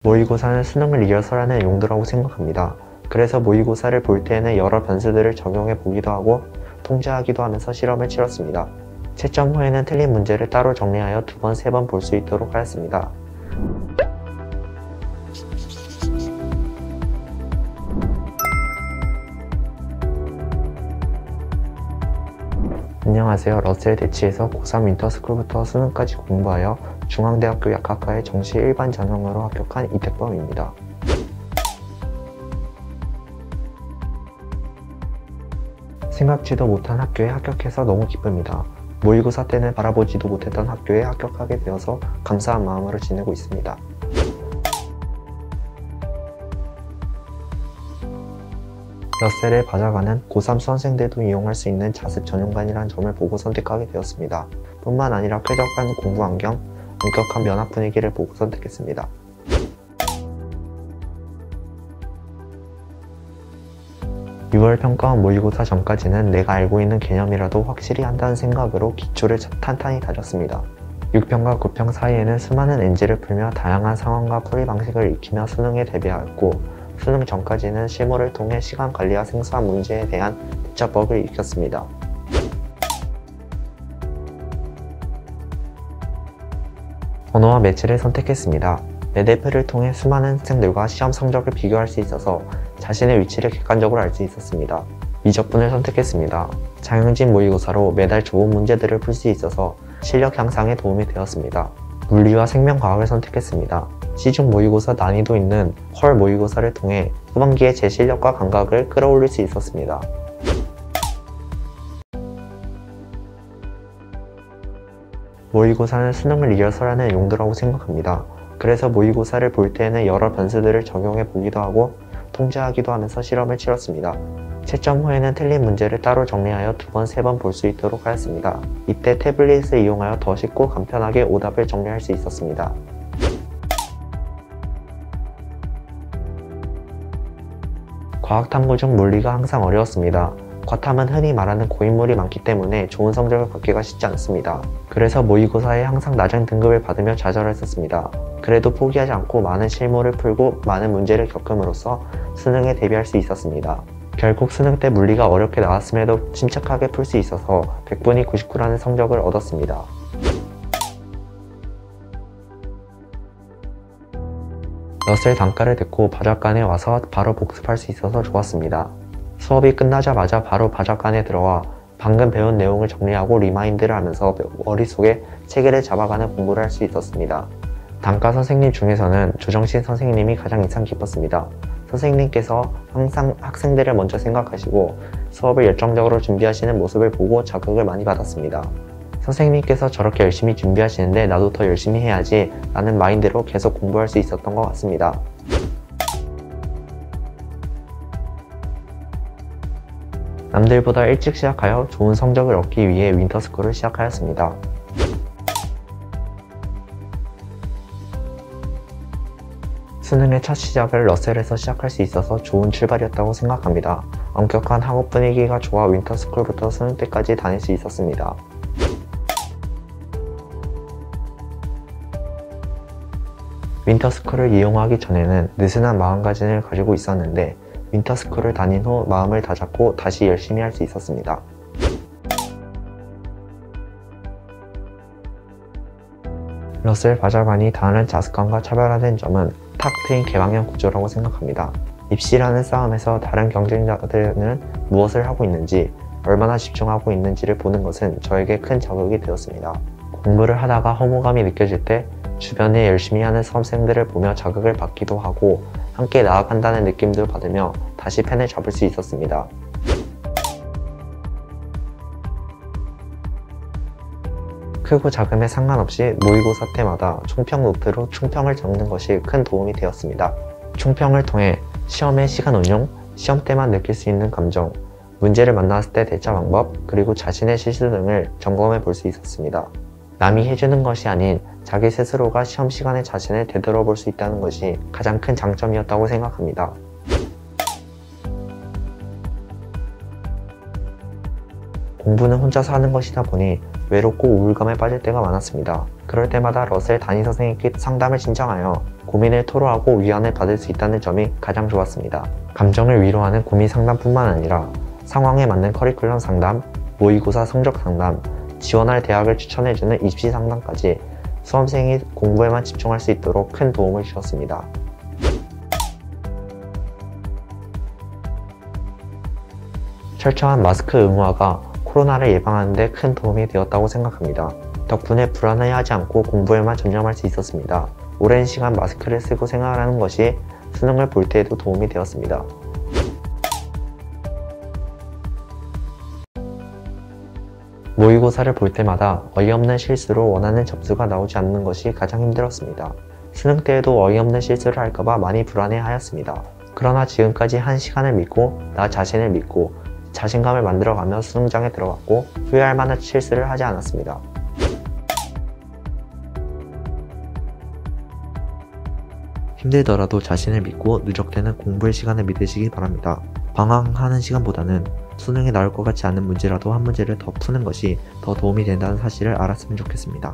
모의고사는 수능을 리허설하는 용도라고 생각합니다. 그래서 모의고사를 볼 때에는 여러 변수들을 적용해 보기도 하고 통제하기도 하면서 실험을 치렀습니다. 채점 후에는 틀린 문제를 따로 정리하여 2번, 3번 볼 수 있도록 하였습니다. 안녕하세요. 러셀 대치에서 고3 윈터스쿨부터 수능까지 공부하여 중앙대학교 약학과의 정시 일반 전형으로 합격한 이택범입니다. 생각지도 못한 학교에 합격해서 너무 기쁩니다. 모의고사 때는 바라보지도 못했던 학교에 합격하게 되어서 감사한 마음으로 지내고 있습니다. 러셀의 바자관은 고3 수험생들도 이용할 수 있는 자습 전용관이라는 점을 보고 선택하게 되었습니다. 뿐만 아니라 쾌적한 공부 환경, 엄격한 면학 분위기를 보고 선택했습니다. (6월) 평가원 모의고사 전까지는 내가 알고 있는 개념이라도 확실히 한다는 생각으로 기초를 탄탄히 다졌습니다. 6평과 9평 사이에는 수많은 NG를 풀며 다양한 상황과 풀이 방식을 익히며 수능에 대비하였고, 수능 전까지는 실무를 통해 시간 관리와 생소한 문제에 대한 대처법을 익혔습니다. 언어와 매체를 선택했습니다. 매대표를 통해 수많은 학생들과 시험 성적을 비교할 수 있어서 자신의 위치를 객관적으로 알 수 있었습니다. 미적분을 선택했습니다. 장영진 모의고사로 매달 좋은 문제들을 풀 수 있어서 실력 향상에 도움이 되었습니다. 물리와 생명과학을 선택했습니다. 시중 모의고사 난이도 있는 헐 모의고사를 통해 후반기에 제 실력과 감각을 끌어올릴 수 있었습니다. 모의고사는 수능을 리허설하는 용도라고 생각합니다. 그래서 모의고사를 볼 때에는 여러 변수들을 적용해 보기도 하고 통제하기도 하면서 실험을 치렀습니다. 채점 후에는 틀린 문제를 따로 정리하여 2번, 3번 볼 수 있도록 하였습니다. 이때 태블릿을 이용하여 더 쉽고 간편하게 오답을 정리할 수 있었습니다. 과학탐구 중 물리가 항상 어려웠습니다. 과탐은 흔히 말하는 고인물이 많기 때문에 좋은 성적을 받기가 쉽지 않습니다. 그래서 모의고사에 항상 낮은 등급을 받으며 좌절했었습니다. 그래도 포기하지 않고 많은 실무를 풀고 많은 문제를 겪음으로써 수능에 대비할 수 있었습니다. 결국 수능 때 물리가 어렵게 나왔음에도 침착하게 풀 수 있어서 100분이 99라는 성적을 얻었습니다. 러셀 단가를 듣고 바자관에 와서 바로 복습할 수 있어서 좋았습니다. 수업이 끝나자마자 바로 바자관에 들어와 방금 배운 내용을 정리하고 리마인드를 하면서 머릿속에 체계를 잡아가는 공부를 할 수 있었습니다. 단과 선생님 중에서는 조정신 선생님이 가장 인상 깊었습니다. 선생님께서 항상 학생들을 먼저 생각하시고 수업을 열정적으로 준비하시는 모습을 보고 자극을 많이 받았습니다. 선생님께서 저렇게 열심히 준비하시는데 나도 더 열심히 해야지 라는 마인드로 계속 공부할 수 있었던 것 같습니다. 남들보다 일찍 시작하여 좋은 성적을 얻기 위해 윈터스쿨을 시작하였습니다. 수능의 첫 시작을 러셀에서 시작할 수 있어서 좋은 출발이었다고 생각합니다. 엄격한 학업 분위기가 좋아 윈터스쿨부터 수능 때까지 다닐 수 있었습니다. 윈터스쿨을 이용하기 전에는 느슨한 마음가짐을 가지고 있었는데 윈터스쿨을 다닌 후 마음을 다잡고 다시 열심히 할 수 있었습니다. 러셀 바자관이 다른 자습관과 차별화된 점은 탁 트인 개방형 구조라고 생각합니다. 입시라는 싸움에서 다른 경쟁자들은 무엇을 하고 있는지, 얼마나 집중하고 있는지를 보는 것은 저에게 큰 자극이 되었습니다. 공부를 하다가 허무감이 느껴질 때 주변에 열심히 하는 수험생들을 보며 자극을 받기도 하고 함께 나아간다는 느낌도 받으며 다시 펜을 잡을 수 있었습니다. 크고 작음에 상관없이 모의고사 때마다 총평 노트로 충평을 적는 것이 큰 도움이 되었습니다. 충평을 통해 시험의 시간 운용, 시험 때만 느낄 수 있는 감정, 문제를 만났을 때 대처 방법, 그리고 자신의 실수 등을 점검해 볼 수 있었습니다. 남이 해주는 것이 아닌 자기 스스로가 시험 시간에 자신을 되돌아볼 수 있다는 것이 가장 큰 장점이었다고 생각합니다. 공부는 혼자서 하는 것이다 보니 외롭고 우울감에 빠질 때가 많았습니다. 그럴 때마다 러셀 담임 선생님께 상담을 신청하여 고민을 토로하고 위안을 받을 수 있다는 점이 가장 좋았습니다. 감정을 위로하는 고민 상담뿐만 아니라 상황에 맞는 커리큘럼 상담, 모의고사 성적 상담, 지원할 대학을 추천해주는 입시 상담까지 수험생이 공부에만 집중할 수 있도록 큰 도움을 주었습니다. 철저한 마스크 의무화가 코로나를 예방하는 데 큰 도움이 되었다고 생각합니다. 덕분에 불안해하지 않고 공부에만 전념할 수 있었습니다. 오랜 시간 마스크를 쓰고 생활하는 것이 수능을 볼 때에도 도움이 되었습니다. 모의고사를 볼 때마다 어이없는 실수로 원하는 점수가 나오지 않는 것이 가장 힘들었습니다. 수능 때에도 어이없는 실수를 할까봐 많이 불안해하였습니다. 그러나 지금까지 한 시간을 믿고 나 자신을 믿고 자신감을 만들어가며 수능장에 들어갔고 후회할 만한 실수를 하지 않았습니다. 힘들더라도 자신을 믿고 누적되는 공부의 시간을 믿으시기 바랍니다. 방황하는 시간보다는 수능에 나올 것 같지 않은 문제라도 한 문제를 더 푸는 것이 더 도움이 된다는 사실을 알았으면 좋겠습니다.